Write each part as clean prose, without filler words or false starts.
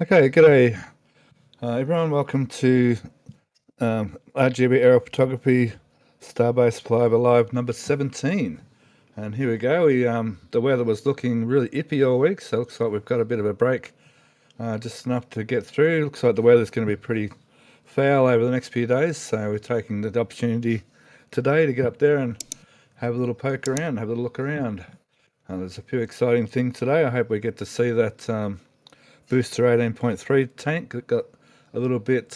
Okay, g'day, everyone. Welcome to RGB Aero Photography Starbase Flyover Live number 17. And here we go. The weather was looking really ippy all week, so it looks like we've got a bit of a break, just enough to get through. Looks like the weather's going to be pretty foul over the next few days, so we're taking the opportunity today to get up there and have a little poke around, have a little look around. There's a few exciting things today. I hope we get to see that booster 18.3 tank that got a little bit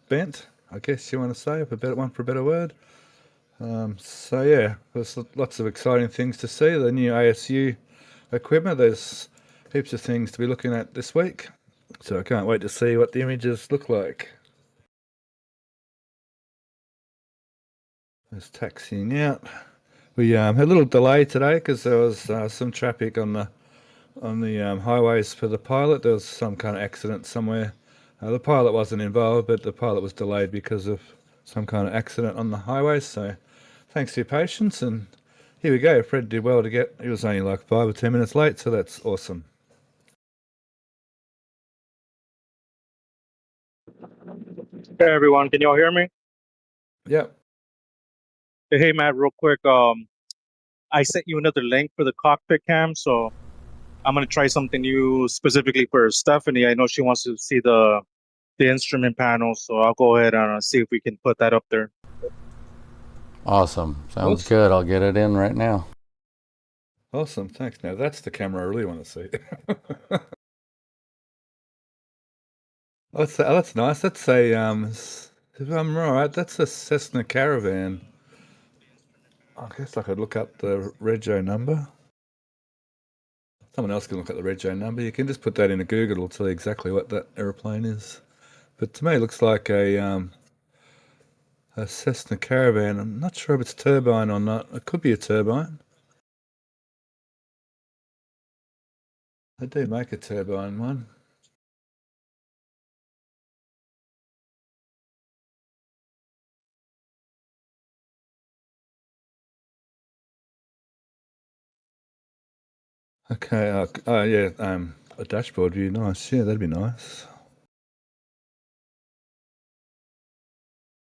bent, I guess you want to say, for a better word. So yeah, there's lots of exciting things to see. The new ASU equipment, there's heaps of things to be looking at this week. So I can't wait to see what the images look like. There's taxiing out. We had a little delay today because there was some traffic on the highways for the pilot. There was some kind of accident somewhere. The pilot wasn't involved, but the pilot was delayed because of some kind of accident on the highway. So thanks for your patience. And here we go. Fred did well to get, he was only like 5 or 10 minutes late. So that's awesome. Hey everyone, can y'all hear me? Yep. Hey Matt, real quick. I sent you another link for the cockpit cam, so I'm gonna try something new specifically for Stephanie. I know she wants to see the instrument panel, so I'll go ahead and see if we can put that up there. Awesome. Sounds Awesome. good. I'll get it in right now. Awesome. Thanks. Now that's the camera I really want to see. That's nice. That's if I'm right, that's a Cessna Caravan. I guess I could look up the rego number. Someone else can look at the rego number. You can just put that into Google. It'll tell you exactly what that aeroplane is. But to me, it looks like a Cessna Caravan. I'm not sure if it's turbine or not. It could be a turbine. They do make a turbine one. Okay. Oh yeah. A dashboard view. Nice. Yeah, that'd be nice.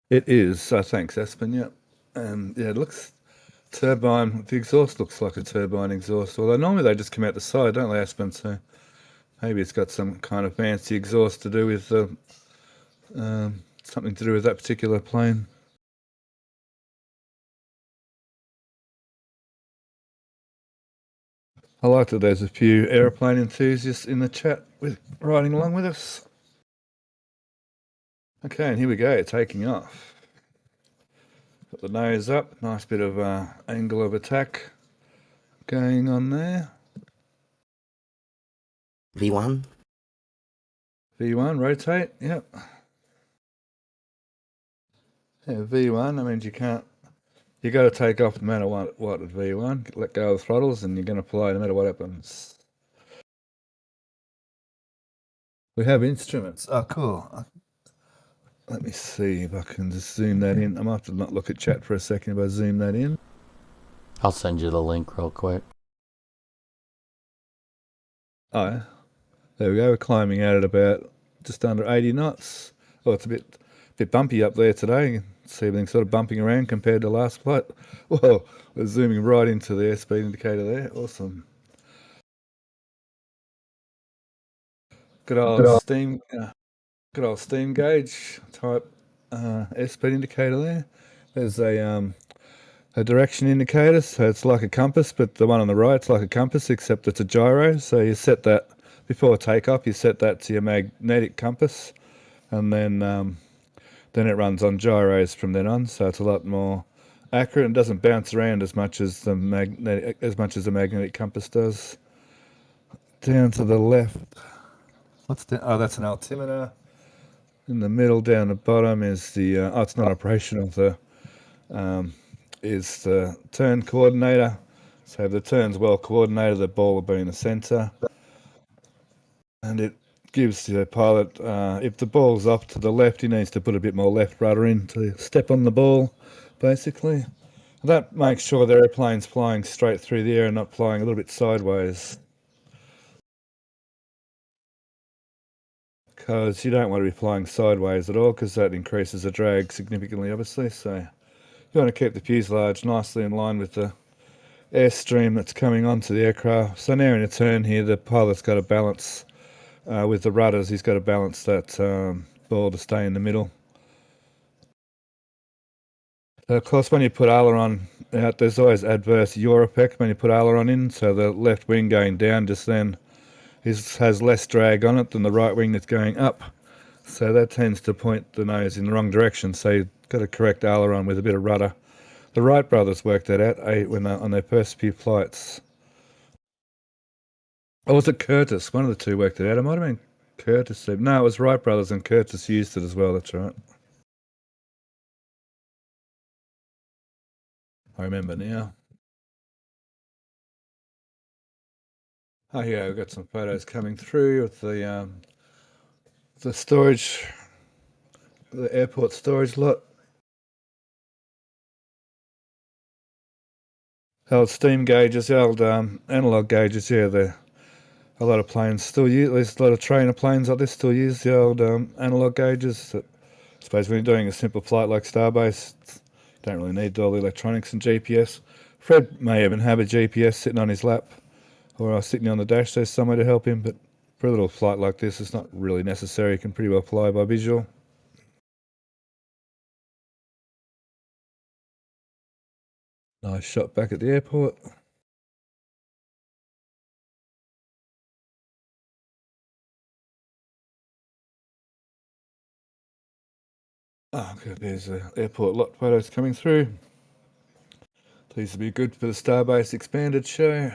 It is. Thanks, Aspen. Yep. Yeah, it looks turbine. The exhaust looks like a turbine exhaust. Although normally they just come out the side, don't they, Aspen? So maybe it's got some kind of fancy exhaust to do with something to do with that particular plane. I like that there's a few aeroplane enthusiasts in the chat with riding along with us. Okay, and here we go, taking off. Got the nose up, nice bit of angle of attack going on there. V1. V1, rotate, yep. Yeah, V1, that means you got to take off no matter what at V1, let go of the throttles and you're going to fly no matter what happens. We have instruments. Oh, cool. Let me see if I can just zoom that in. I might have to not look at chat for a second if I zoom that in. I'll send you the link real quick. Oh, yeah. There we go. We're climbing out at about just under 80 knots. Oh, it's a bit bumpy up there today. You can see everything sort of bumping around compared to last flight. Whoa, we're zooming right into the airspeed indicator there. Awesome. Good old steam gauge type airspeed indicator there. There's a direction indicator, so it's like a compass, but the one on the right's like a compass, except it's a gyro. So you set that before takeoff. You set that to your magnetic compass, and then it runs on gyros from then on. So it's a lot more accurate and doesn't bounce around as much as the magnetic compass does. Down to the left. What's that? Oh, that's an altimeter. In the middle, down the bottom is the. It's not operational. Is the turn coordinator. So if the turn's well coordinated, the ball will be in the center. And it gives the pilot, if the ball's off to the left, he needs to put a bit more left rudder in to step on the ball, basically. That makes sure the airplane's flying straight through the air and not flying a little bit sideways. because you don't want to be flying sideways at all, because that increases the drag significantly, obviously. So you want to keep the fuselage nicely in line with the airstream that's coming onto the aircraft. So now in a turn here, the pilot's got to balance with the rudders. He's got to balance that ball to stay in the middle. Of course, when you put aileron out, there's always adverse yaw effect when you put aileron in. So the left wing going down just then has less drag on it than the right wing that's going up. So that tends to point the nose in the wrong direction. So you've got to correct aileron with a bit of rudder. The Wright brothers worked that out on their first few flights. Or was it Curtis? One of the two worked it out. It might have been Curtis. No, it was Wright brothers, and Curtis used it as well. That's right. I remember now. Oh yeah, we've got some photos coming through of the storage, the airport storage lot. The old steam gauges, the old analog gauges. Yeah, a lot of planes still use. There's a lot of trainer planes like this still use the old analog gauges. That, I suppose when you're doing a simple flight like Starbase, you don't really need all the electronics and GPS. Fred may even have a GPS sitting on his lap, or sitting on the dash. There's somewhere to help him, but for a little flight like this, it's not really necessary. You can pretty well fly by visual. Nice shot back at the airport. Oh, okay, there's the airport lot photos coming through. These will be good for the Starbase Expanded show.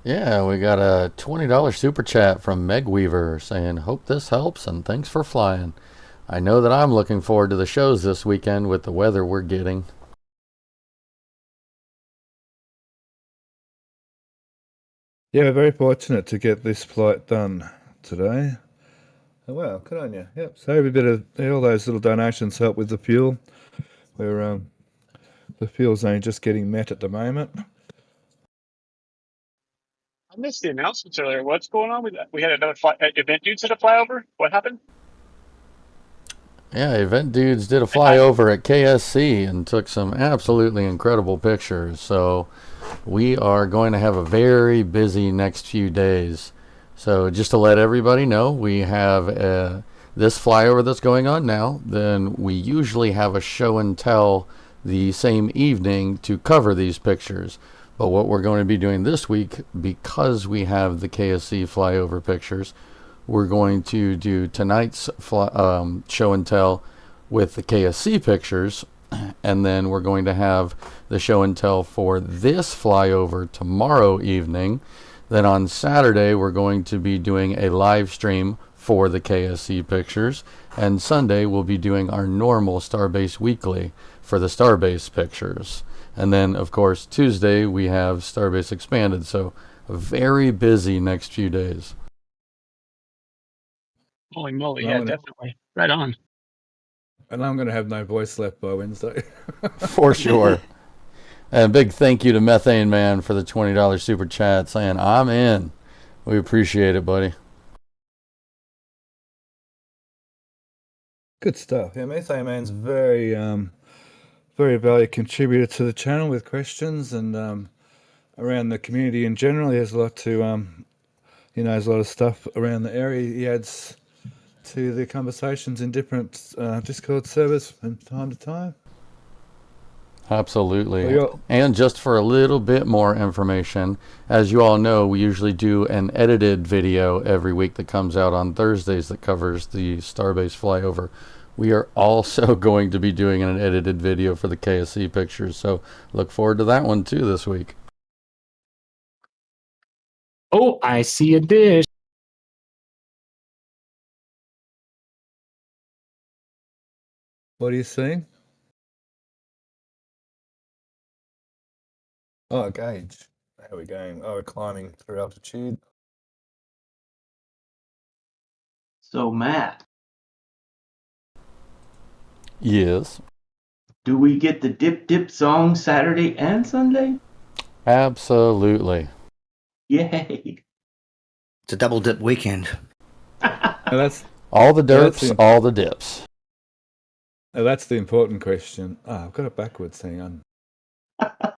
Yeah, we got a $20 super chat from Meg Weaver saying, hope this helps and thanks for flying. I know that I'm looking forward to the shows this weekend with the weather we're getting. Yeah, we're very fortunate to get this flight done today. Oh, wow, good on you. Yep, so every bit of all those little donations help with the fuel. We're the fuel's only just getting met at the moment. I missed the announcements earlier. What's going on with that? We had another event dudes at a flyover. What happened? Yeah, Event Dudes did a flyover at KSC and took some absolutely incredible pictures. So we are going to have a very busy next few days. So just to let everybody know, we have this flyover that's going on now. Then we usually have a show and tell the same evening to cover these pictures. But what we're going to be doing this week, because we have the KSC flyover pictures, we're going to do tonight's show and tell with the KSC pictures, and then we're going to have the show and tell for this flyover tomorrow evening. Then on Saturday, we're going to be doing a live stream for the KSC pictures, and Sunday we'll be doing our normal Starbase Weekly for the Starbase pictures. And then, of course, Tuesday we have Starbase Expanded, so very busy next few days. Holy moly, yeah, definitely. Right on. And I'm going to have no voice left by Wednesday. For sure. And a big thank you to Methane Man for the $20 super chat saying, I'm in. We appreciate it, buddy. Good stuff. Yeah, Methane Man's very valued contributor to the channel with questions and around the community in general. He has a lot to, he knows a lot of stuff around the area. He adds to the conversations in different Discord servers from time to time. Absolutely. And just for a little bit more information, as you all know, we usually do an edited video every week that comes out on Thursdays that covers the Starbase flyover. We are also going to be doing an edited video for the KSC pictures, so look forward to that one too this week. Oh, I see a dish. What are you seeing? Oh, gauge. How are we going? Oh, we're climbing through altitude. So, Matt. Yes. Do we get the Dip Dip song Saturday and Sunday? Absolutely. Yay. It's a double dip weekend. that's All the that's derps, the- all the dips. that's the important question. I've got it backwards. Hang on. But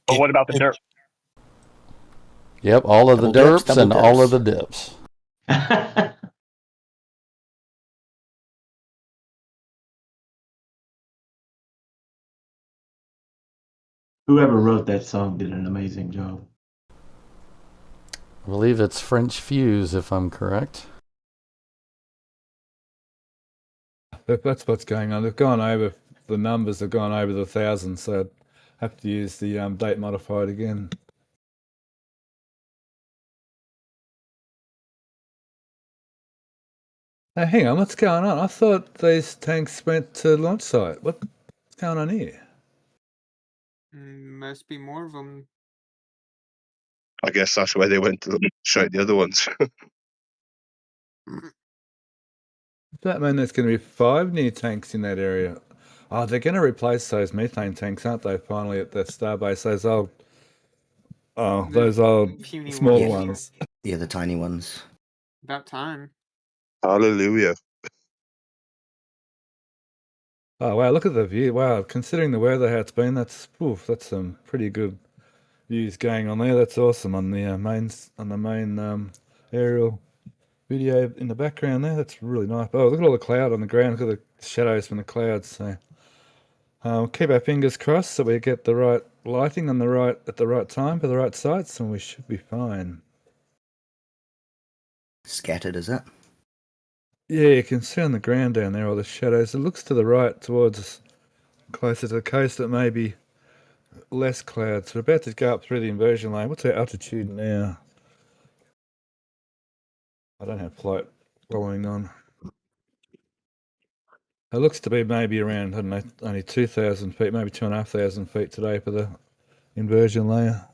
what about the dirt? Yep, all of the Double dips, derps double and all of dips. the dips. Whoever wrote that song did an amazing job. I believe it's French Fuse, if I'm correct. That's what's going on. They've gone over the numbers. Have gone over the 1,000. So I'd have to use the date modified again. Hey, hang on. What's going on? I thought these tanks went to launch site. What's going on here? Must be more of them. I guess that's where they went to show the other ones. Does that mean there's going to be 5 new tanks in that area? Oh, they're going to replace those methane tanks, aren't they? Finally, at the Starbase, those old Puny smaller ones. ones. Yeah, the tiny ones. About time. Hallelujah. Oh wow, look at the view. Wow, considering the weather how it's been, that's some pretty good views going on there. That's awesome on the main aerial video in the background there. That's really nice. Oh, look at all the cloud on the ground. Look at the shadows from the clouds. So keep our fingers crossed that we get the right lighting at the right time for the right sites, and we should be fine. Scattered, is it? Yeah, you can see on the ground down there all the shadows. It looks to the right, towards closer to the coast. It may be less clouds. We're about to go up through the inversion lane. What's our altitude now? I don't have flight following on. It looks to be maybe around, I don't know, only 2,000 feet, maybe 2,500 feet today for the inversion layer.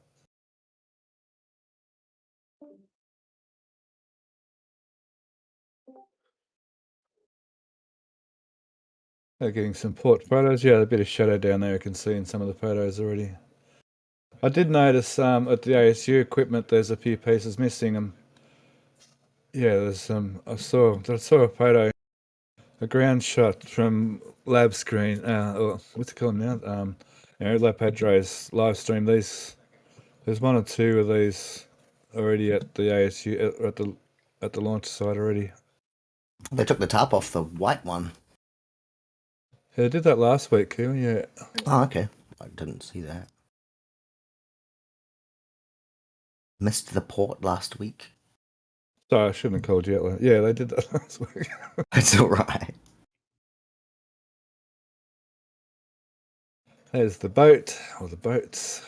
They're getting some port photos. Yeah, a bit of shadow down there. You can see in some of the photos already. I did notice at the ASU equipment there's a few pieces missing. Yeah, there's some. I saw a photo, a ground shot from Lab Screen. Or what's it called now? La Padre's live stream. There's 1 or 2 of these already at the ASU at the launch site already. They took the top off the white one. Yeah, they did that last week, Kiwi. Yeah. Oh, okay. I didn't see that. Missed the port last week. Sorry, I shouldn't have called you out. Yeah, they did that last week. That's all right. There's the boat, or the boats.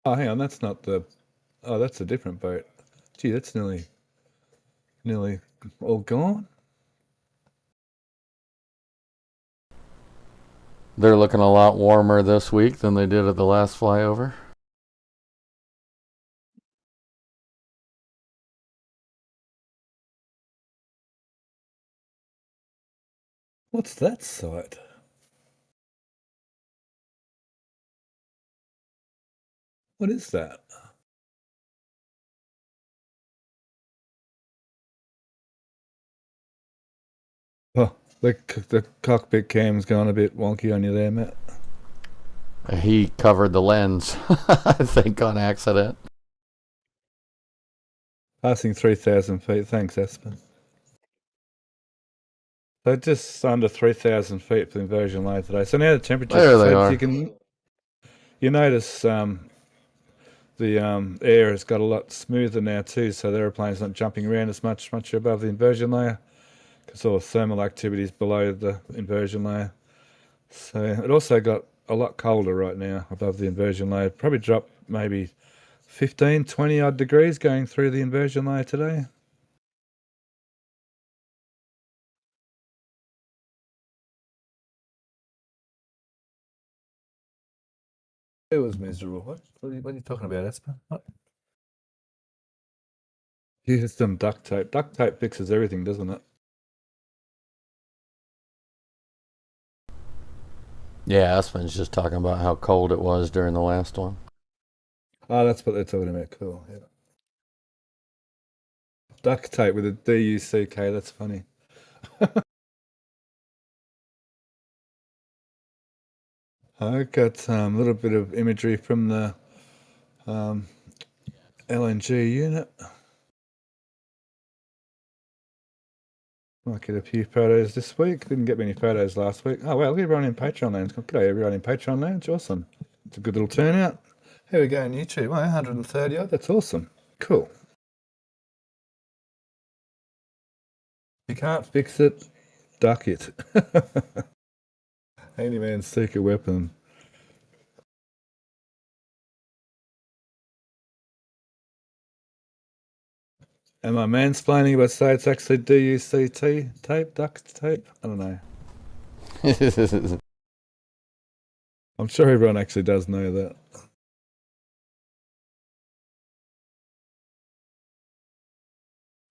Oh, hang on, that's not the. Oh, that's a different boat. Gee, that's nearly all gone. They're looking a lot warmer this week than they did at the last flyover. What's that site? What is that? Oh, the cockpit cam's gone a bit wonky on you there, Matt. He covered the lens, I think, on accident. Passing 3,000 feet. Thanks, Aspen. So just under 3,000 feet for the inversion layer today. So now the temperature's There they so are. You notice the air has got a lot smoother now too, so the aeroplane's not jumping around as much above the inversion layer, because all the thermal activity is below the inversion layer. So it also got a lot colder right now above the inversion layer. Probably dropped maybe 15, 20 odd degrees going through the inversion layer today. It was miserable. What are you talking about, Aspen? What? Use some duct tape. Duct tape fixes everything, doesn't it? Yeah, Aspen's just talking about how cold it was during the last one. Oh, that's what they're talking about. Cool. Yeah. Duct tape with a D-U-C-K. That's funny. I got a little bit of imagery from the LNG unit. Might get a few photos this week. Didn't get many photos last week. Oh, well, everyone in Patreon Lounge. G'day, everyone in Patreon Lounge. Awesome. It's a good little turnout. Here we go on YouTube. Oh, 130 odd. That's awesome. Cool. You can't fix it, duck it. Handyman's secret weapon. Am I mansplaining if I say it's actually D-U-C-T tape, duct tape? I don't know. I'm sure everyone actually does know that.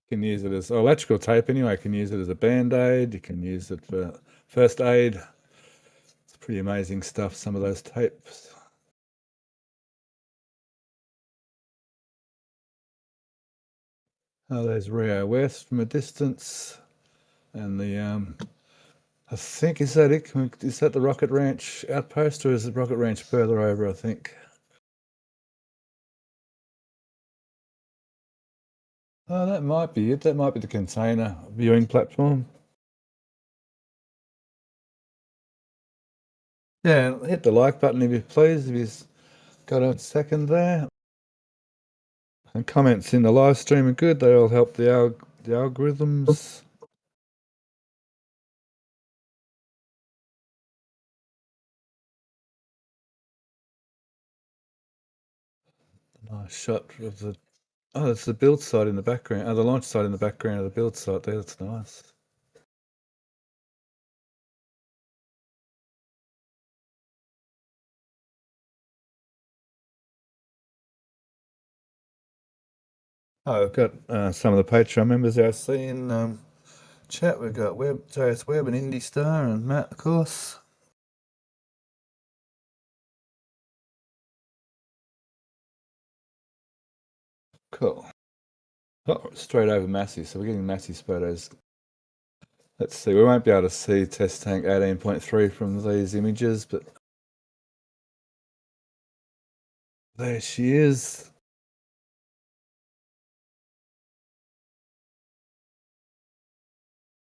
You can use it as electrical tape anyway. You can use it as a band-aid. You can use it for first aid. It's pretty amazing stuff, some of those tapes. Oh, there's Rio West from a distance. And the, I think, is that it? Is that the Rocket Ranch outpost, or is the Rocket Ranch further over, I think? Oh, that might be it. That might be the container viewing platform. Yeah, hit the like button if you please, if you've got a second there. And comments in the live stream are good. They all help the algorithms. Nice shot of the... Oh, it's the build site in the background. Oh, the launch site in the background of the build site there. That's nice. Oh, I've got some of the Patreon members I see in chat. We've got JS Webb and Indy Star and Matt, of course. Cool. Oh, straight over Massey. So we're getting Massey's photos. Let's see. We won't be able to see test tank 18.3 from these images, but there she is.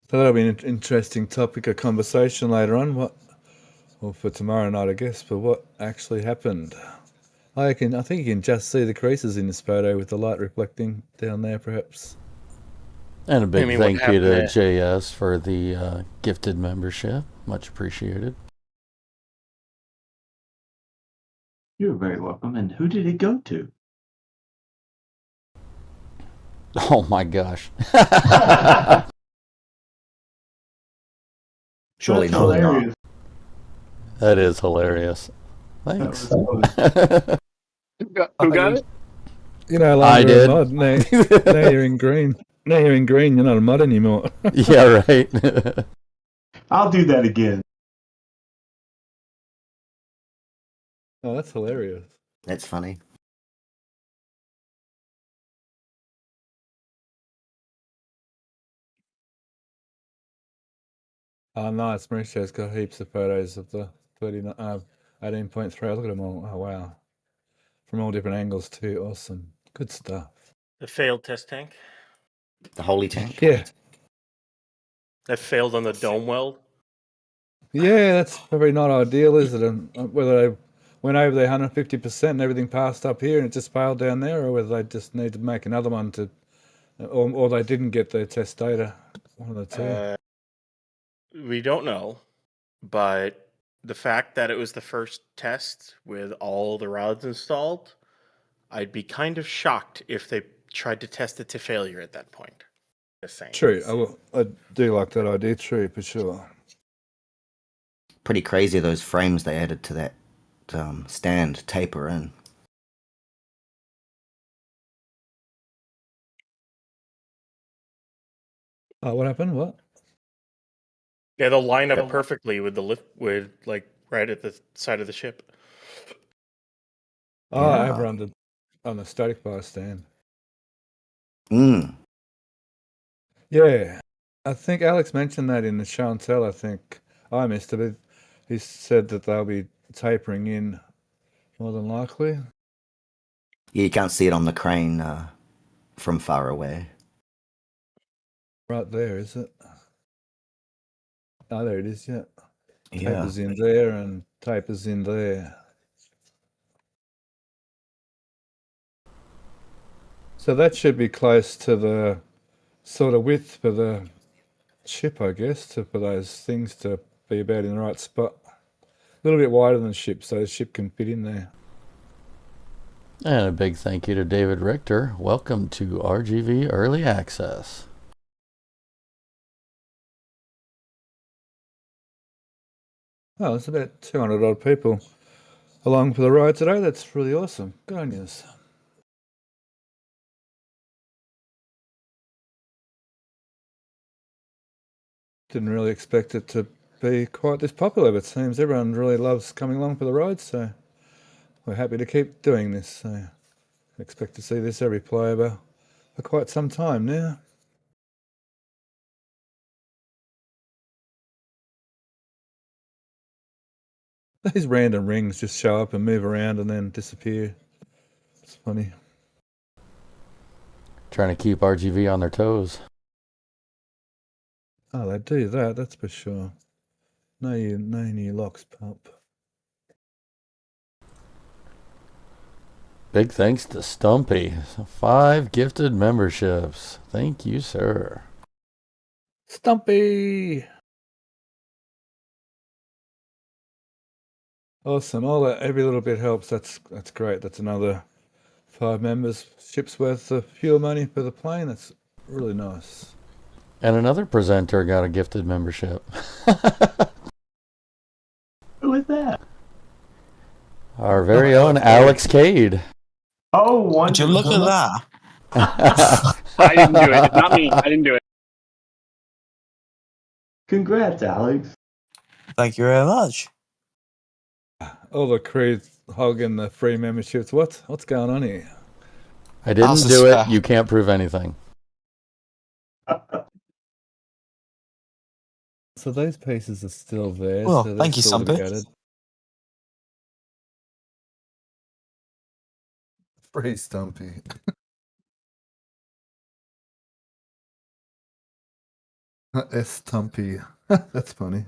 So that'll be an interesting topic of conversation later on. Or for tomorrow night, I guess. But what actually happened? I think you can just see the creases in this photo with the light reflecting down there, perhaps. And a big Amy, what thank you to happened JS for the gifted membership. Much appreciated. You're very welcome. And who did it go to? Oh my gosh. Surely That's not. hilarious. That is hilarious. Thanks. That Who got it? You know, I longer a did. mod. Now you're in green. Now you're in green. You're not a mod anymore. Yeah, right. I'll do that again. Oh, that's hilarious. That's funny. Oh, nice. Mauricio's got heaps of photos of the 18.3. Look at them all. Oh, wow. From all different angles, too. Awesome. Good stuff. the failed test tank The holy tank. Yeah. that failed on the dome weld? Yeah, that's probably not ideal, is it? Whether they went over their 150% and everything passed up here and it just failed down there, or whether they just need to make another one or they didn't get their test data. One of the two. We don't know, but the fact that it was the first test with all the rods installed, I'd be kind of shocked if they tried to test it to failure at that point. Just saying. True. I do like that idea. True, for sure. Pretty crazy those frames they added to that stand taper in. Oh, what happened? What? Yeah, they'll line up perfectly with the lift with like right at the side of the ship. Oh, Yeah. over on the static bar stand. Mm. Yeah, I think Alex mentioned that in the show and tell. I think I missed it, but he said that they'll be tapering in more than likely. Yeah, you can't see it on the crane from far away. Right there, is it? Oh, there it is, yeah. Yeah. Tapers in there and tapers in there. So that should be close to the sort of width for the ship, I guess, for those things to be about in the right spot. A little bit wider than the ship, so the ship can fit in there. And a big thank you to David Richter. Welcome to RGV Early Access. Oh, there's about 200 odd people along for the ride today. That's really awesome. Good on yous. Didn't really expect it to be quite this popular, but it seems everyone really loves coming along for the ride, so we're happy to keep doing this. So expect to see this every Flyover for quite some time now. These random rings just show up and move around and then disappear. It's funny. Trying to keep RGV on their toes. Oh, they do that, that's for sure. No new locks, pup. Big thanks to Stumpy. 5 gifted memberships. Thank you, sir. Stumpy! Awesome. Every little bit helps. That's great. That's another 5 memberships worth of fuel money for the plane. That's really nice. And another presenter got a gifted membership. Who was that? Our very own Alex Cade. Oh, Would wonderful. you look at that? I didn't do it. It's not me. I didn't do it. Congrats, Alex. Thank you very much. All the crew hogging the free memberships. What's going on here? I didn't do it. You can't prove anything. So those pieces are still there. Well, so thank you, still to be Stumpy. added. Free Stumpy. S Stumpy. That's funny.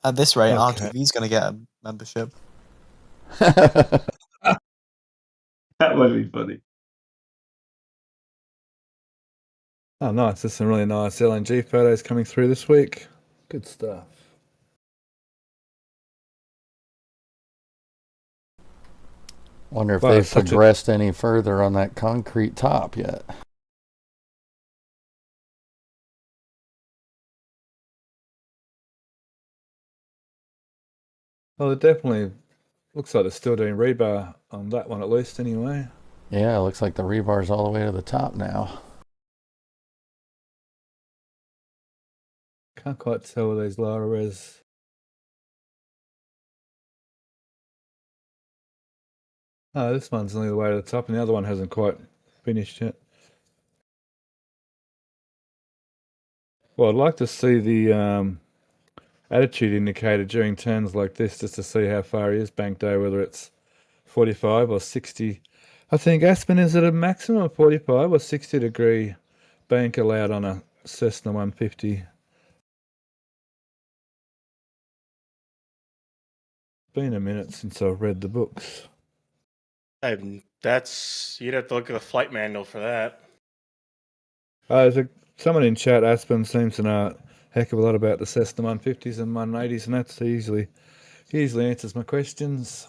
At this rate, Okay. RTV's going to get a membership. That would be funny. Oh, nice. There's some really nice LNG photos coming through this week. Good stuff. Wonder if Wow, they've such a- progressed any further on that concrete top yet. Well, it definitely looks like they're still doing rebar on that one at least anyway. Yeah, it looks like the rebar's all the way to the top now. Can't quite tell with these lower res. Oh, this one's only the way to the top and the other one hasn't quite finished yet. Well, I'd like to see the attitude indicator during turns like this just to see how far he is banked over, whether it's 45 or 60. I think Aspen is at a maximum of 45 or 60 degree bank allowed on a Cessna 150. Been a minute since I've read the books. You'd have to look at the flight manual for that. Someone in chat, Aspen, seems to know a heck of a lot about the Cessna 150s and 180s, and that's he easily answers my questions.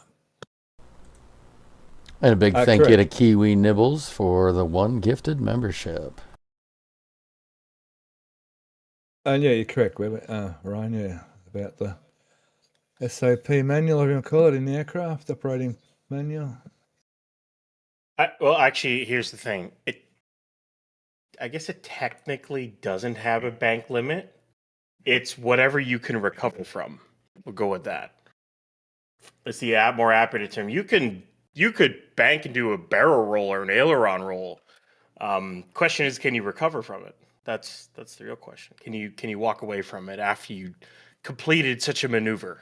And a big thank you to Correct. Kiwi Nibbles for the 1 gifted membership. And yeah, you're correct, Ryan, yeah, about the SOP manual, whatever you want to call it, in the aircraft operating manual. Well, actually, here's the thing. I guess it technically doesn't have a bank limit. It's whatever you can recover from. We'll go with that. It's the more accurate term. You could bank and do a barrel roll or an aileron roll. Question is, can you recover from it? That's the real question. Can you walk away from it after you completed such a maneuver?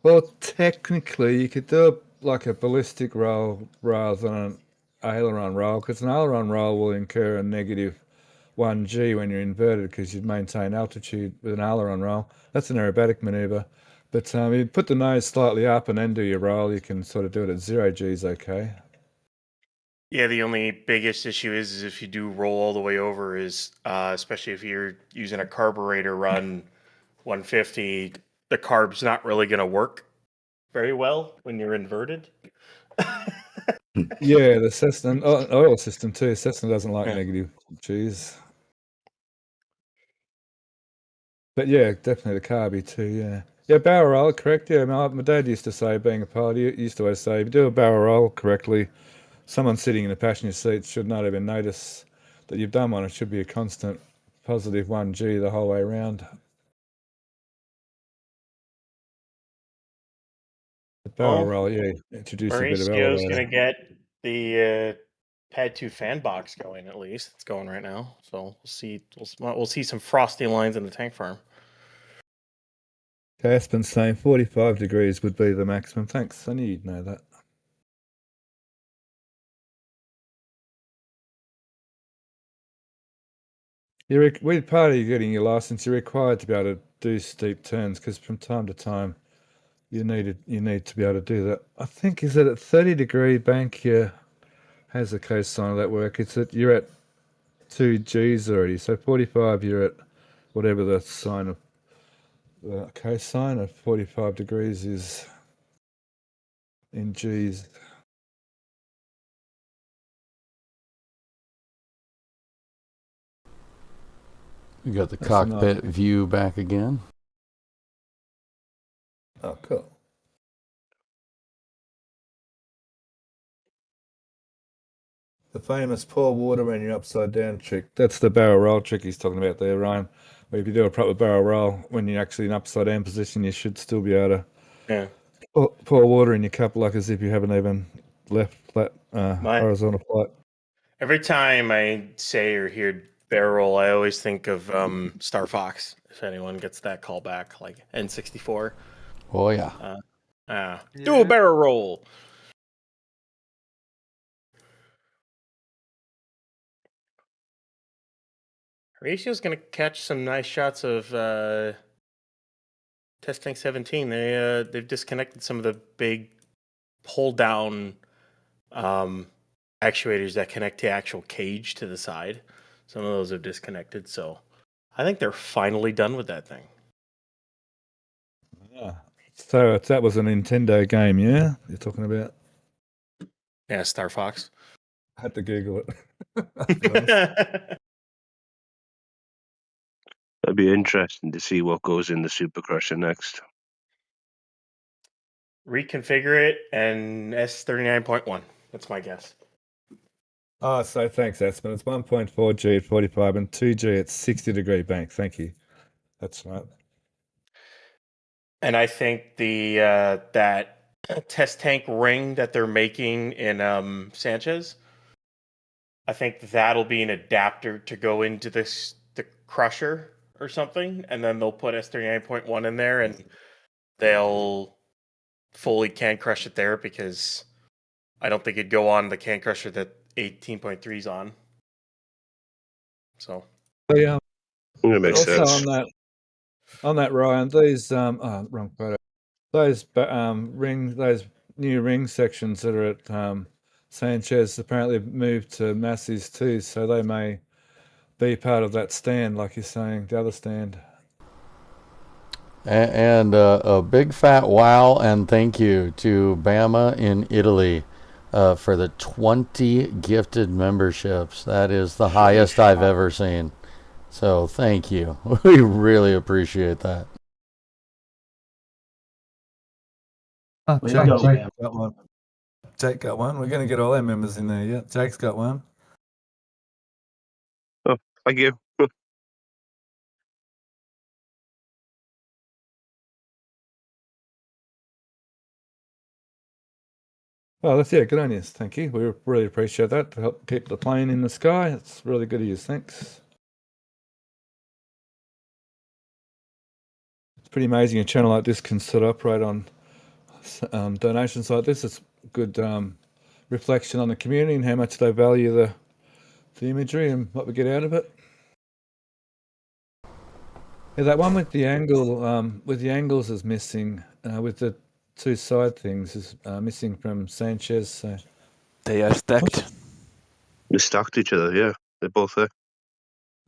Well, technically, you could do like a ballistic roll rather than an aileron roll, because an aileron roll will incur a negative 1g when you're inverted, because you'd maintain altitude with an aileron roll. That's an aerobatic maneuver. But you put the nose slightly up and then do your roll, you can sort of do it at 0 G's okay. Yeah, the only biggest issue is if you do roll all the way over is, especially if you're using a carburetor run 150, the carb's not really going to work very well when you're inverted. Yeah, the Cessna oil system too. Cessna doesn't like Yeah. negative G's. But yeah, definitely the carby too, yeah. Yeah, barrel roll, correct. Yeah, my dad used to say, being a pilot, he used to always say, if you do a barrel roll correctly, someone sitting in the passenger seat should not even notice that you've done one. It should be a constant positive 1G the whole way around. The barrel roll, yeah, introduce a bit of Mauricio's elevator. going to get the Pad 2 fan box going, at least. It's going right now. So we'll see some frosty lines in the tank farm. Okay, Aspen's saying 45 degrees would be the maximum. Thanks, I knew you'd know that. With part of you getting your license, you're required to be able to do steep turns, because from time to time you need to be able to do that. I think, is it at 30-degree bank here has a cosine of that work. It's that you're at 2 G's already. So 45 you're at whatever the sine of the cosine of 45 degrees is in G's. We got the That's cockpit view back again. Oh, cool. The famous pour water when you're upside down trick. That's the barrel roll trick he's talking about there, Ryan. Where if you do a proper barrel roll, when you're actually in upside down position, you should still be able Yeah. to pour water in your cup like as if you haven't even left flat horizontal flight. Every time I say or hear barrel, I always think of Star Fox. If anyone gets that call back, like N64. Oh yeah. Do a barrel roll. Horatio's going to catch some nice shots of Test Tank 17. They've disconnected some of the big pull down actuators that connect the actual cage to the side. Some of those have disconnected, so I think they're finally done with that thing. Yeah. So that was a Nintendo game, yeah? You're talking about? Yeah, Star Fox. I had to Google it. It'd be interesting to see what goes in the Super Crusher next. Reconfigure it and S39.1. That's my guess. Oh, so thanks, Aspen. It's 1.4G at 45 and 2G at 60-degree bank. Thank you. That's right. And I think the that test tank ring that they're making in Sanchez, I think that'll be an adapter to go into the crusher or something, and then they'll put S39.1 in there, and they'll fully can crush it there, because I don't think it'd go on the can crusher that 18.3 is on. So Yeah, that makes also sense. on that, Ryan, these wrong photo. Those those new ring sections that are at Sanchez apparently moved to Massey's too, so they may be part of that stand, like you're saying, the other stand. And a big fat wow and thank you to Bama in Italy for the 20 gifted memberships. That is the highest I've ever seen. So thank you. We really appreciate that. Way to go, Jake got one. Jake got one. We're going to get all our members in there. Yeah, Jake's got one. Oh, thank you. Oh, that's good on you. Thank you. We really appreciate that to help keep the plane in the sky. It's really good of you. Thanks. It's pretty amazing a channel like this can sort of operate on donations like this. It's good reflection on the community and how much they value the imagery and what we get out of it. Yeah, that one with the angles is missing. With the two side things is missing from Sanchez. So They are stacked. They're stacked to each other, yeah. They're both there.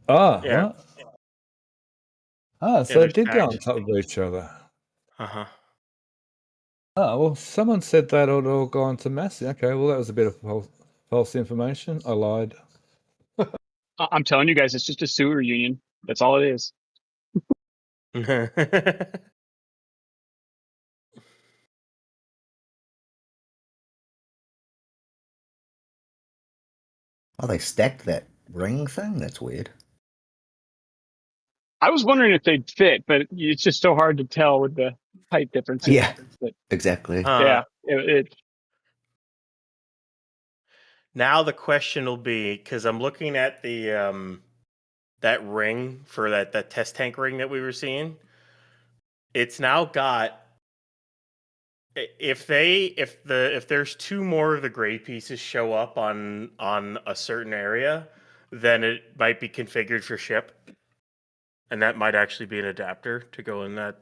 Ah, Yeah. right. Ah, so they're they did go on stacked. top of each other. Uh-huh. Oh, well, someone said that it all gone to Massey. Okay, well, that was a bit of false information. I lied. I'm telling you guys, it's just a sewer union. That's all it is. Oh, they stacked that ring thing? That's weird. I was wondering if they'd fit, but it's just so hard to tell with the height differences. Yeah, But, exactly. yeah, it Now the question will be, because I'm looking at the that ring for that test tank ring that we were seeing. It's now got, if there's two more of the gray pieces show up on a certain area, then it might be configured for ship, and that might actually be an adapter to go in that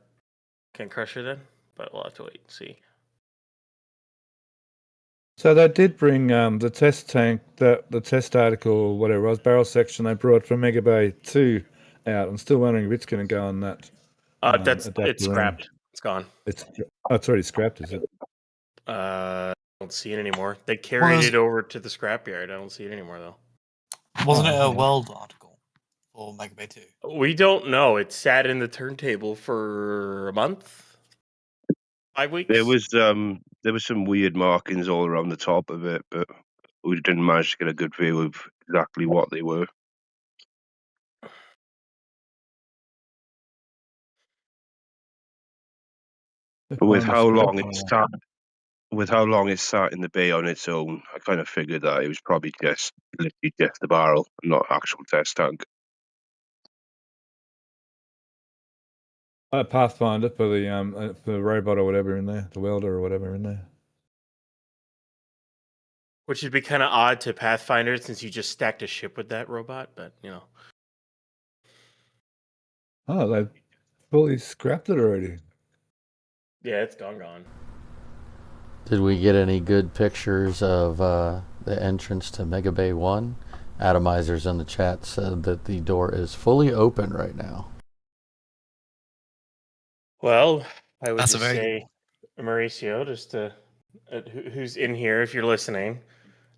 Can Crusher then. But we'll have to wait and see. So they did bring the test tank, the test article, whatever it was, barrel section they brought from Mega Bay 2 out. I'm still wondering if it's going to go on that. It's adapter scrapped. ring. It's gone. It's already scrapped, is it? I don't see it anymore. They carried it over to the scrapyard. I don't see it anymore though. Wasn't it a world article for Mega Bay 2? We don't know. It sat in the turntable for a month, 5 weeks. There was some weird markings all around the top of it, but we didn't manage to get a good view of exactly what they were. But with how long it's sat in the bay on its own, I kind of figured that it was probably literally just the barrel, not actual test tank. Pathfinder for the robot or whatever in there, the welder or whatever in there. Which would be kind of odd to Pathfinder since you just stacked a ship with that robot, but you know. Oh, they fully scrapped it already. Yeah, it's gone. Did we get any good pictures of the entrance to Mega Bay 1? Atomizers in the chat said that the door is fully open right now. Well, I would just say, Mauricio, just to who's in here, if you're listening,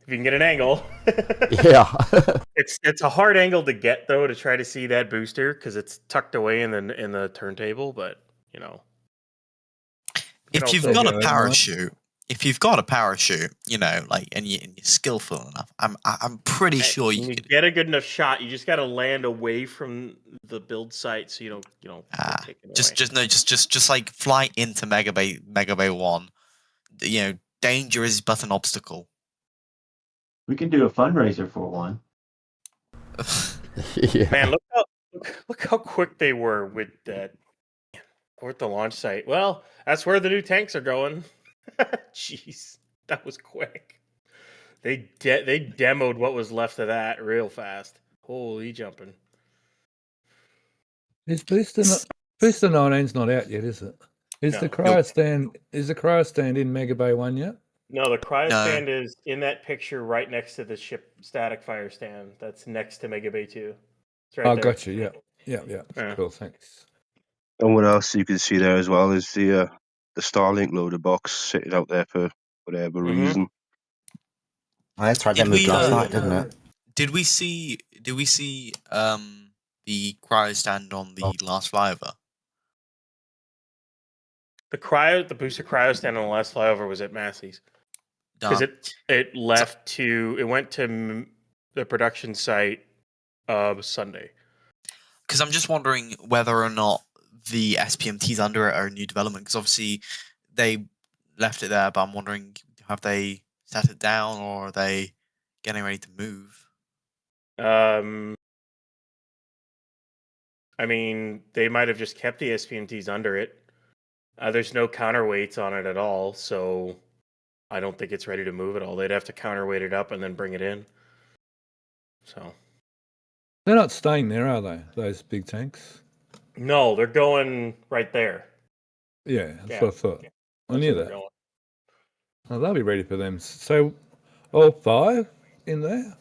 if you can get an angle. Yeah. It's a hard angle to get though to try to see that booster because it's tucked away in the turntable, but you know. If you've got a parachute, you know, like, and you're skillful enough, I'm pretty sure you could get a good enough shot. You just got to land away from the build site so you don't take it away. just like fly into Mega Bay 1. You know, danger is but an obstacle. We can do a fundraiser for one. Yeah. Man, look how quick they were with that. Or at the launch site. Well, that's where the new tanks are going. Jeez, that was quick. They demoed what was left of that real fast. Holy jumping. Is Booster 19's not out yet, is it? Is the cryo stand in Mega Bay 1 yet? No, the cryo stand is in that picture right next to the ship static fire stand. That's next to Mega Bay 2. It's right there. Gotcha. Yeah. Cool, thanks. And what else you can see there as well is the Starlink loader box sitting out there for whatever reason. Oh, that's right. That moved last night, didn't it? Did we see the cryo stand on the last flyover? The booster cryo stand on the last flyover was at Massey's because it went to the production site Sunday. Because I'm just wondering whether or not the SPMTs under it are a new development. Because obviously they left it there, but I'm wondering, have they set it down, or are they getting ready to move? I mean, they might have just kept the SPMTs under it. There's no counterweights on it at all, so I don't think it's ready to move at all. They'd have to counterweight it up and then bring it in. So they're not staying there, are they? Those big tanks? no, they're going right there. Yeah, that's what I thought. I That's knew where that. they're going. Oh, they'll be ready for them. So, all 5 in there?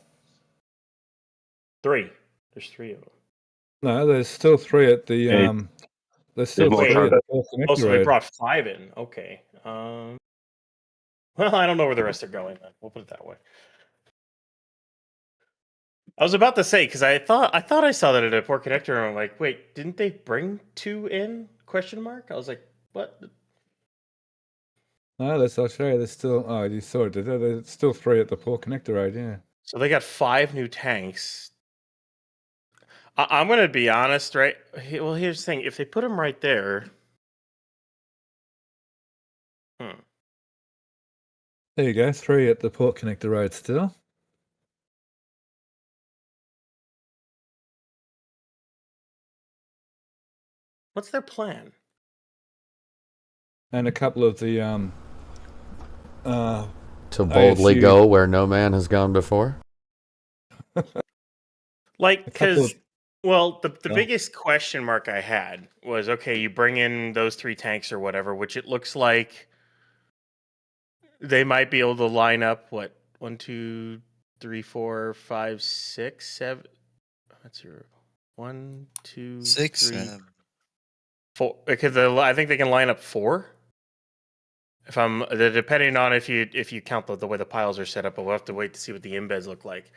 3. There's 3 of them. No, there's still 3 at the there's still more 3 at the Port Oh, Connector so they Road. brought 5 in. Okay. Well, I don't know where the rest are going then. We'll put it that way. I was about to say, because I thought I saw that at a Port Connector, and I'm like, wait, didn't they bring 2 in? Question mark. I was like, what? No, I'll show you. There's still. Oh, you saw it. There's still 3 at the Port Connector Road. Yeah. So they got 5 new tanks. I'm going to be honest, right? Well, here's the thing. If they put them right there... There you go. 3 at the Port Connector Road still. What's their plan? And a couple of the to boldly ASU. go where no man has gone before. Like, because, well, the biggest question mark I had was, okay, you bring in those 3 tanks or whatever, which it looks like they might be able to line up, what, 1, 2, 3, 4, 5, 6, 7. That's your 1, 2, 6, 3, 4. Because I think they can line up 4. If I'm depending on if you count the way the piles are set up, but we'll have to wait to see what the embeds look like.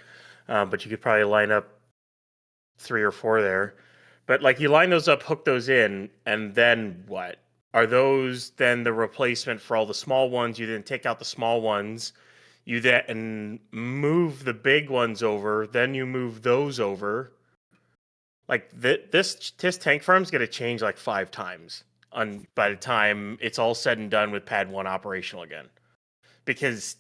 But you could probably line up 3 or 4 there. But like you line those up, hook those in, and then what? Are those then the replacement for all the small ones? You then take out the small ones, you then move the big ones over, then you move those over. Like this tank farm's gonna change like 5 times by the time it's all said and done with pad 1 operational again. Because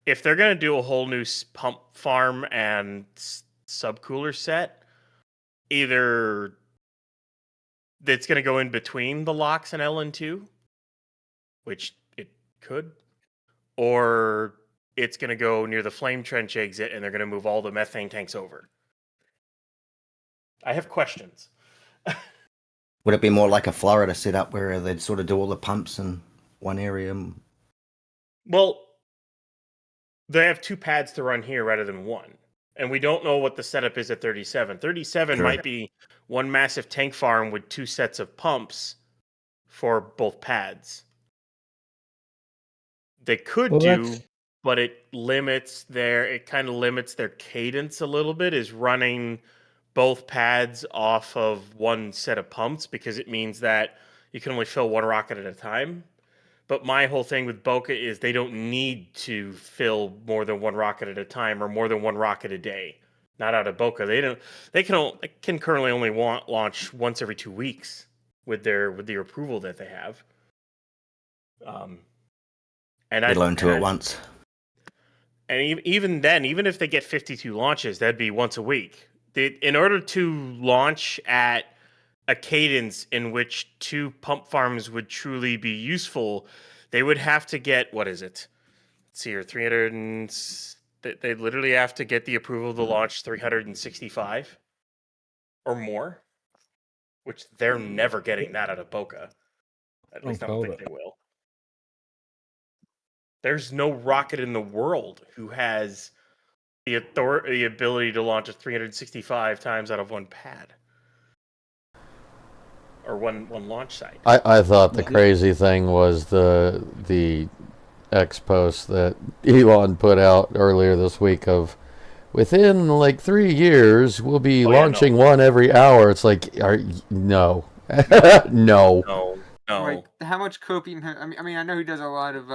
if they're going to do a whole new pump farm and subcooler set, either it's going to go in between the locks and LN2, which it could, or it's going to go near the flame trench exit and they're going to move all the methane tanks over. I have questions. Would it be more like a Florida setup where they'd sort of do all the pumps in one area? Well, they have 2 pads to run here rather than 1. And we don't know what the setup is at 37. 37 might be one massive tank farm with 2 sets of pumps for both pads. They could but it kind of limits their cadence a little bit, is running both pads off of one set of pumps, because it means that you can only fill 1 rocket at a time. But my whole thing with Boca is they don't need to fill more than 1 rocket at a time or more than 1 rocket a day. Not out of Boca. They can currently only launch once every 2 weeks with their approval that they have. And they learn to it once. And even then, even if they get 52 launches, that'd be once a week. In order to launch at a cadence in which 2 pump farms would truly be useful, they would have to get, what is it? Let's see here, 300 and... They literally have to get the approval to launch 365 or more, which they're never getting that out of Boca. At least I don't think they will. There's no rocket in the world who has the ability to launch it 365 times out of 1 pad. Or one launch site. I thought the crazy thing was the X post that Elon put out earlier this week of within like 3 years we'll be launching 1 every hour. It's like, no. No. Like, how much copium? I mean, I know he does a lot of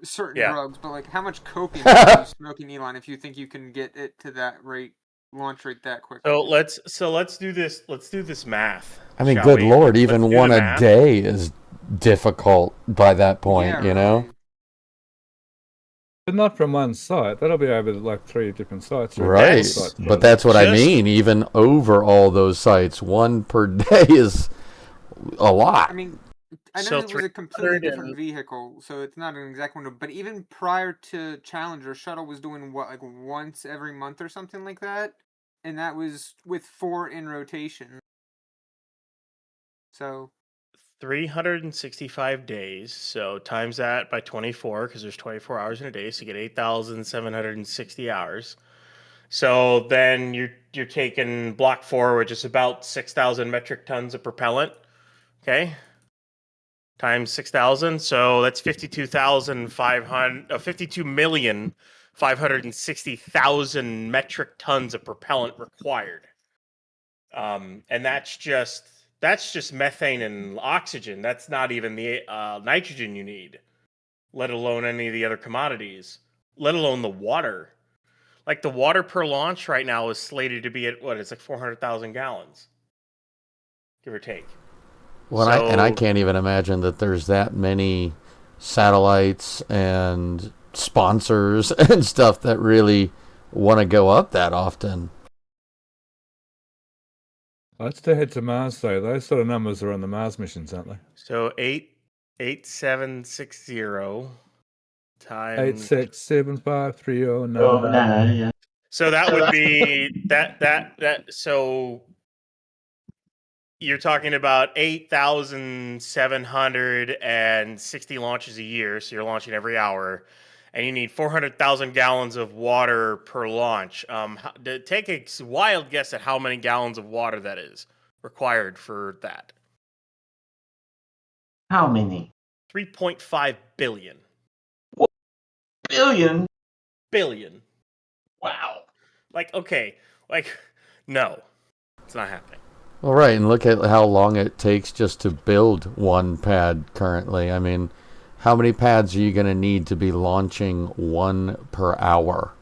certain drugs, but like, how much copium are you smoking, Elon? If you think you can get it to that rate? launch rate that quickly. So let's do this. Let's do this math. I mean, shall good we? lord, Let's even do one the a math. day is difficult by that point, you know? But not from one site. That'll be over like 3 different sites. Or Right. sites, But that's what I Just- mean. Even over all those sites, one per day is a lot. I mean, I know So it was a completely 300 different and- vehicle, so it's not an exact window. But even prior to Challenger, Shuttle was doing what, like once every month or something like that, and that was with 4 in rotation. So 365 days. So times that by 24, because there's 24 hours in a day, so you get 8,760 hours. So then you're taking block 4, which is about 6,000 metric tons of propellant. Okay. Times 6,000, so that's 52,560,000 metric tons of propellant required. And that's just methane and oxygen. That's not even the nitrogen you need, let alone any of the other commodities, let alone the water. Like the water per launch right now is slated to be at what? It's like 400,000 gallons, give or take. Well, I can't even imagine that there's that many satellites and sponsors and stuff that really want to go up that often. Let's head to Mars, though. Those sort of numbers are on the Mars missions, aren't they? So 8,760 times 8675309. Yeah. So that would be that. So you're talking about 8,760 launches a year. So you're launching every hour, and you need 400,000 gallons of water per launch. Take a wild guess at how many gallons of water that is required for that. How many? 3.5 billion. Billion? Billion. Wow. Like, okay, like, no, it's not happening. Well, right, and look at how long it takes just to build one pad currently. I mean, how many pads are you going to need to be launching one per hour?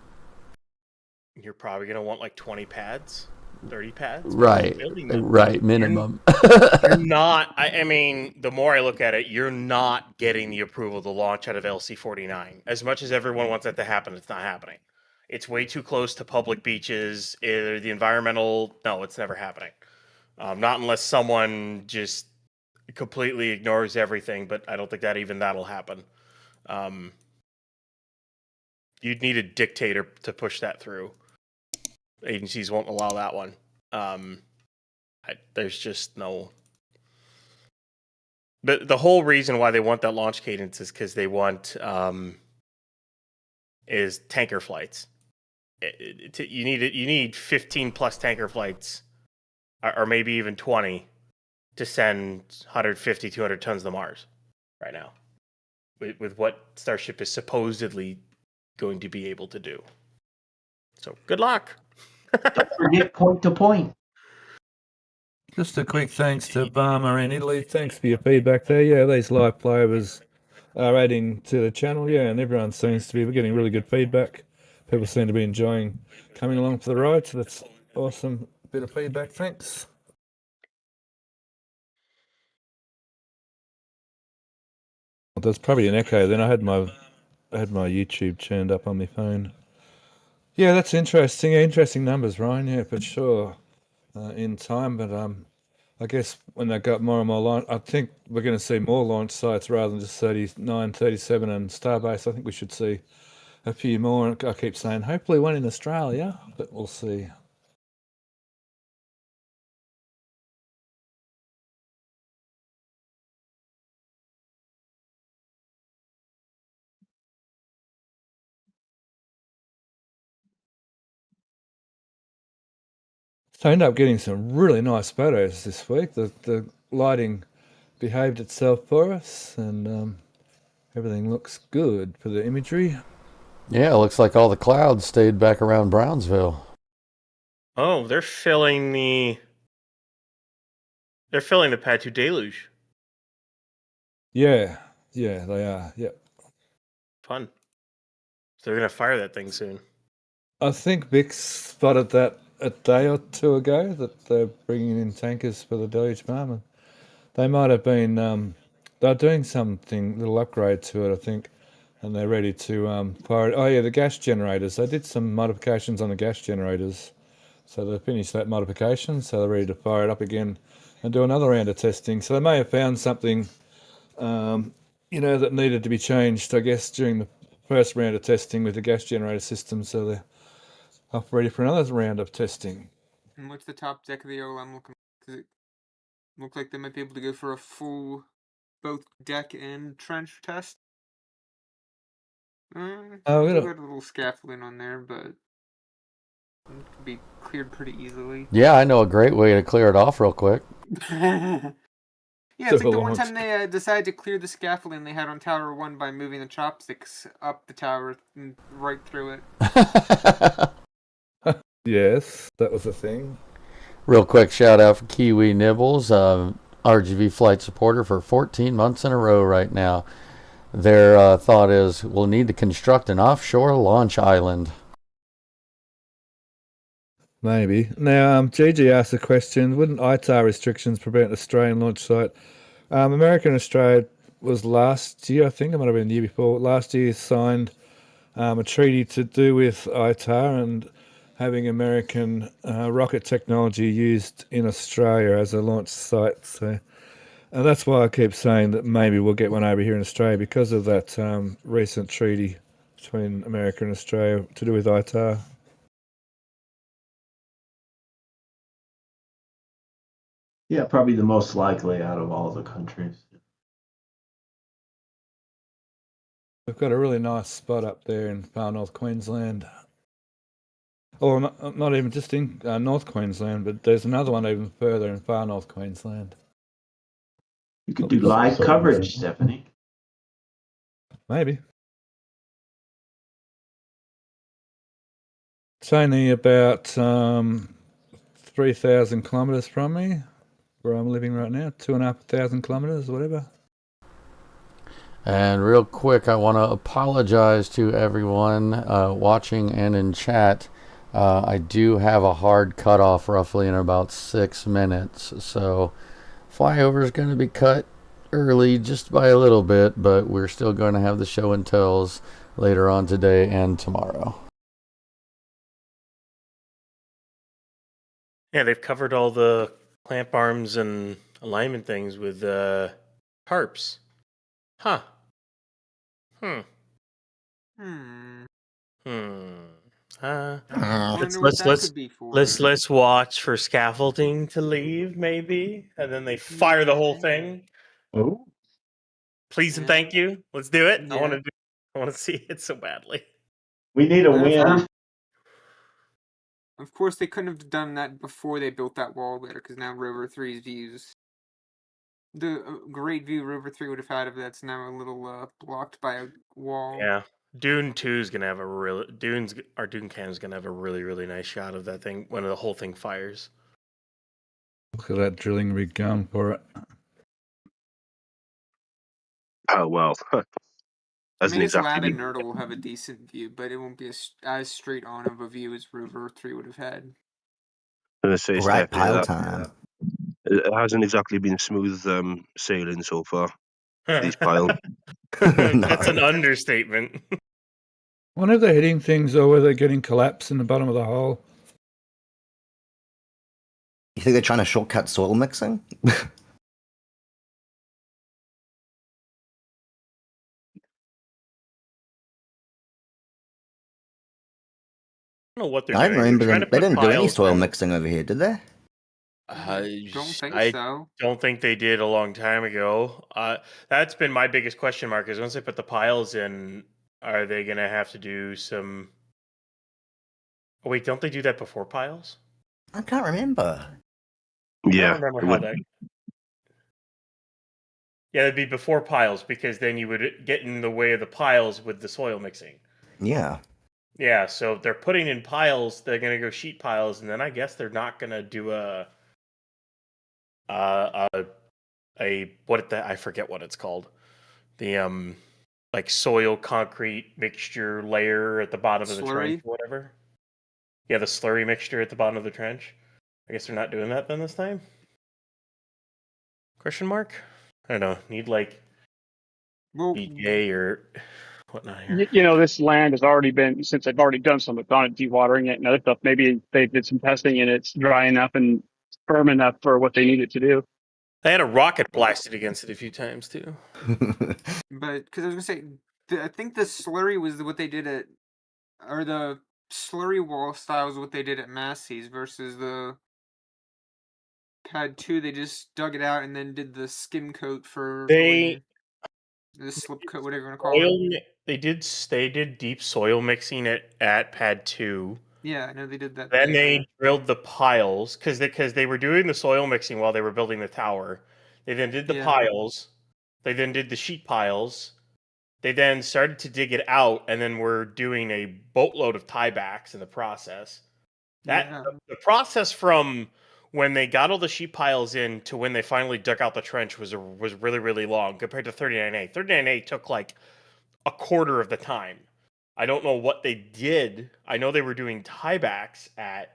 You're probably going to want like 20 pads, 30 pads. Right, right, minimum. You're not, I mean, the more I look at it, you're not getting the approval to launch out of LC-49. As much as everyone wants that to happen, it's not happening. It's way too close to public beaches. The environmental, no, it's never happening. Not unless someone just completely ignores everything, but I don't think that'll happen. You'd need a dictator to push that through. Agencies won't allow that one. There's just no. But the whole reason why they want that launch cadence is because they want is tanker flights. You need 15 plus tanker flights, or maybe even 20, to send 150, 200 tons to Mars right now, with what Starship is supposedly going to be able to do. So good luck. Don't forget point to point. Just a quick thanks to Barmer in Italy. Thanks for your feedback there. Yeah, these live flyovers are adding to the channel. Yeah, and everyone seems to be getting really good feedback. People seem to be enjoying coming along for the ride. So that's awesome bit of feedback. Thanks. Well, there's probably an echo. Then I had my YouTube turned up on my phone. Yeah, that's interesting. Interesting numbers, Ryan. Yeah, for sure. In time, but I guess when they got more and more launch, I think we're going to see more launch sites rather than just 39, 37 and Starbase. I think we should see a few more. I keep saying hopefully one in Australia, but we'll see. So I ended up getting some really nice photos this week. The lighting behaved itself for us, and everything looks good for the imagery. Yeah, it looks like all the clouds stayed back around Brownsville. Oh, they're filling the Pad 2 deluge. Yeah, they are. Yep. Fun. So they're gonna fire that thing soon. I think Bix spotted that a day or two ago that they're bringing in tankers for the deluge farm. They might have been they're doing something, little upgrade to it, I think, and they're ready to fire it. Oh yeah, the gas generators. They did some modifications on the gas generators, so they finished that modification, so they're ready to fire it up again and do another round of testing. So they may have found something, that needed to be changed, I guess, during the first round of testing with the gas generator system. So they're off ready for another round of testing. And what's the top deck of the OLM looking like? Does it look like they might be able to go for a full both deck and trench test? Still got a little scaffolding on there, but it could be cleared pretty easily. Yeah, I know a great way to clear it off real quick. Yeah, it's like the one time they decided to clear the scaffolding they had on Tower 1 by moving the chopsticks up the tower and right through it. Yes, that was a thing. Real quick shout out for Kiwi Nibbles, RGV flight supporter for 14 months in a row right now. Their thought is we'll need to construct an offshore launch island. Maybe. Now, Gigi asked a question, wouldn't ITAR restrictions prevent an Australian launch site? America and Australia was last year, I think, it might have been the year before, last year signed a treaty to do with ITAR and having American rocket technology used in Australia as a launch site. So, and that's why I keep saying that maybe we'll get one over here in Australia because of that recent treaty between America and Australia to do with ITAR. Yeah, probably the most likely out of all the countries. We've got a really nice spot up there in far north Queensland. Or not even just in North Queensland, but there's another one even further in far north Queensland. You could do live coverage, Stephanie. Maybe. It's only about 3,000 kilometres from me, where I'm living right now. 2,500 kilometres, whatever. And real quick, I want to apologize to everyone watching and in chat. I do have a hard cutoff roughly in about 6 minutes. So Flyover is going to be cut early just by a little bit, but we're still going to have the show and tells later on today and tomorrow. Yeah, they've covered all the clamp arms and alignment things with tarps. Huh. Let's watch for scaffolding to leave, maybe, and then they fire the whole thing. Oh, please and thank you. Let's do it. Yeah. I want to see it so badly. We need a win. Of course, they couldn't have done that before they built that wall there, because now Rover 3's views. The great view Rover 3 would have had if that's now a little blocked by a wall. Yeah. Dune 2 is gonna have Dune Cam is gonna have a really, really nice shot of that thing when the whole thing fires. Look at that drilling rig going for it. Oh well. I mean, this lab at Nerdle will have a decent view, but it won't be as straight on of a view as Rover 3 would have had. I'm gonna say right pile time. It hasn't exactly been smooth sailing so far. These piles. That's an understatement. I wonder if they're hitting things or whether they're getting collapse in the bottom of the hole. You think they're trying to shortcut soil mixing? I don't know what they're I doing. remember They're they didn't do any soil in. mixing over here, did they? I don't think they did a long time ago. That's been my biggest question mark is once they put the piles in, are they going to have to do some... Oh, wait, don't they do that before piles? I can't remember. Yeah. I don't remember how that... Yeah, it'd be before piles because then you would get in the way of the piles with the soil mixing. Yeah. Yeah, so if they're putting in piles, they're going to go sheet piles, and then I guess they're not going to do I forget what it's called. The like soil concrete mixture layer at the bottom of the trench or whatever. Yeah, the slurry mixture at the bottom of the trench. I guess they're not doing that then this time? Question mark? I don't know. Need like BJ or whatnot here. You know, this land has already been, since they've already done some on it, dewatering it and other stuff, maybe they did some testing and it's dry enough and firm enough for what they need it to do. I had a rocket blasted against it a few times too. But because I was gonna say, I think the slurry was what they did at, or the slurry wall style is what they did at Massey's versus the pad 2. They just dug it out and then did the skim coat for They the slip coat, whatever you want to call it. They did deep soil mixing at pad 2. Yeah, I know they did that. Then they drilled the piles because they were doing the soil mixing while they were building the tower. They then did the piles. They then did the sheet piles. They then started to dig it out, and then we're doing a boatload of tiebacks in the process. The process from when they got all the sheet piles in to when they finally dug out the trench was really, really long compared to 39A. 39A took like a quarter of the time. I don't know what they did. I know they were doing tiebacks at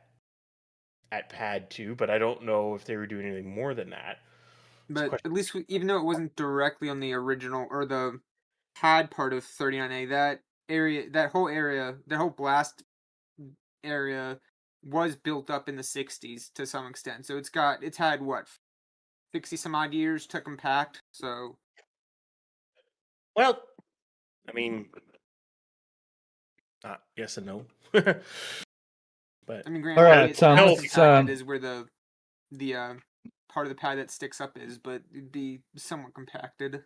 pad 2, but I don't know if they were doing anything more than that. But at least, even though it wasn't directly on the original or the pad part of 39A, that whole blast area was built up in the 60s to some extent. So it's had what, 60 some odd years to compact. So, well, I mean, yes and no. But I mean, granted, is where the part of the pad that sticks up is, but it'd be somewhat compacted.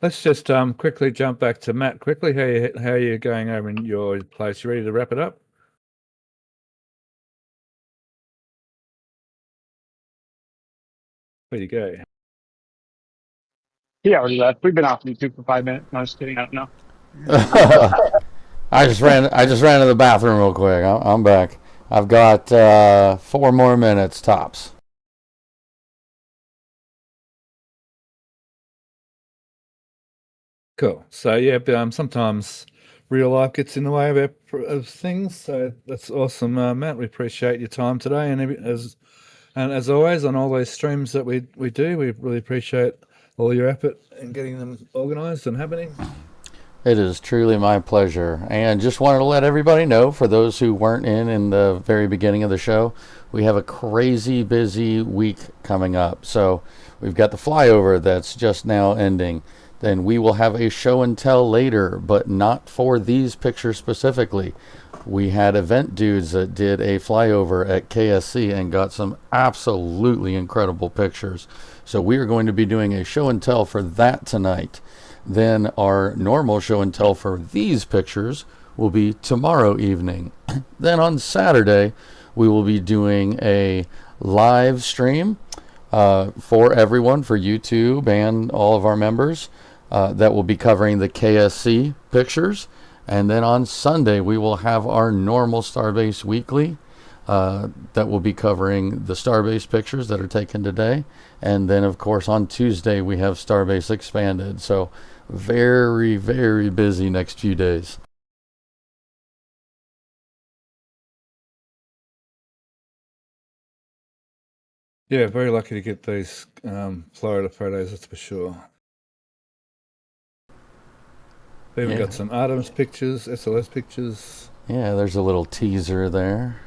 Let's just quickly jump back to Matt. Quickly, how are you going over in your place? You ready to wrap it up? Where'd you go? He already left. We've been off YouTube for 5 minutes. No, just kidding. I don't know. I just ran to the bathroom real quick. I'm back. I've got 4 more minutes tops. Cool. So yeah, sometimes real life gets in the way of things. So that's awesome, Matt. We appreciate your time today, and as always on all those streams that we do, we really appreciate all your effort in getting them organised and happening. It is truly my pleasure. And just wanted to let everybody know, for those who weren't in the very beginning of the show, we have a crazy busy week coming up. So we've got the flyover that's just now ending. Then we will have a show and tell later, but not for these pictures specifically. We had event dudes that did a flyover at KSC and got some absolutely incredible pictures. So we are going to be doing a show and tell for that tonight. Then our normal show and tell for these pictures will be tomorrow evening. Then on Saturday, we will be doing a live stream for everyone, for YouTube and all of our members, that will be covering the KSC pictures. And then on Sunday, we will have our normal Starbase Weekly that will be covering the Starbase pictures that are taken today. And then, of course, on Tuesday, we have Starbase Expanded. So very, very busy next few days. Yeah, very lucky to get these Florida photos, that's for sure. We've got some Artemis pictures, SLS pictures. Yeah, there's a little teaser there.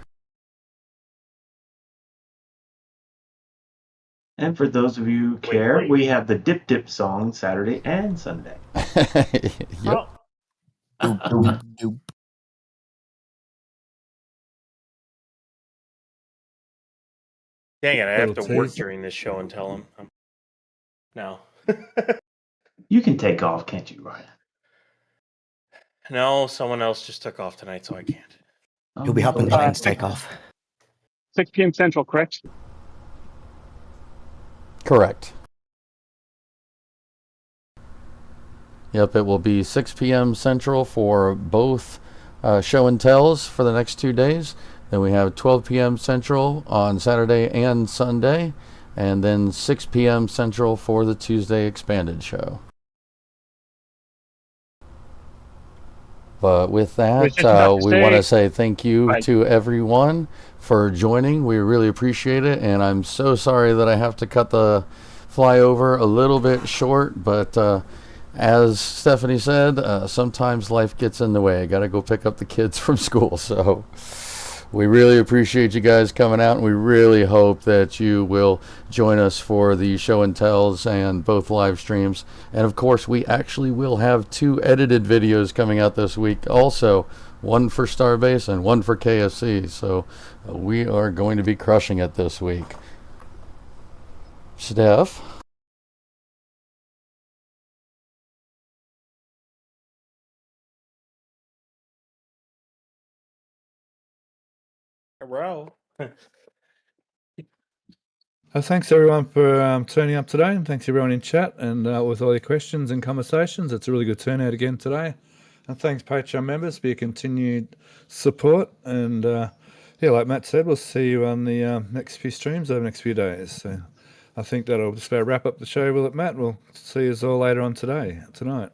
And for those of you who care, we have the Dip Dip song Saturday and Sunday. Yep. Dang it, I have to work during this show and tell him. No. You can take off, can't you, Ryan? No, someone else just took off tonight, so I can't. You'll be helping the planes take off. 6 p.m. Central, correct? Correct. Yep, it will be 6 p.m. Central for both show and tells for the next 2 days. Then we have 12 p.m. Central on Saturday and Sunday, and then 6 p.m. Central for the Tuesday expanded show. But with that, was just about to we want to say, say thank you I- to everyone for joining. We really appreciate it, and I'm so sorry that I have to cut the flyover a little bit short, but as Stephanie said, sometimes life gets in the way. I got to go pick up the kids from school, so we really appreciate you guys coming out, and we really hope that you will join us for the show and tells and both live streams. And of course, we actually will have 2 edited videos coming out this week also, one for Starbase and one for KFC. So we are going to be crushing it this week. Steph? Well, Thanks everyone for turning up today, and thanks everyone in chat and with all your questions and conversations. It's a really good turnout again today. And thanks Patreon members for your continued support. And yeah, like Matt said, we'll see you on the next few streams over the next few days. So I think that'll just about wrap up the show, will it, Matt? We'll see you all later on tonight.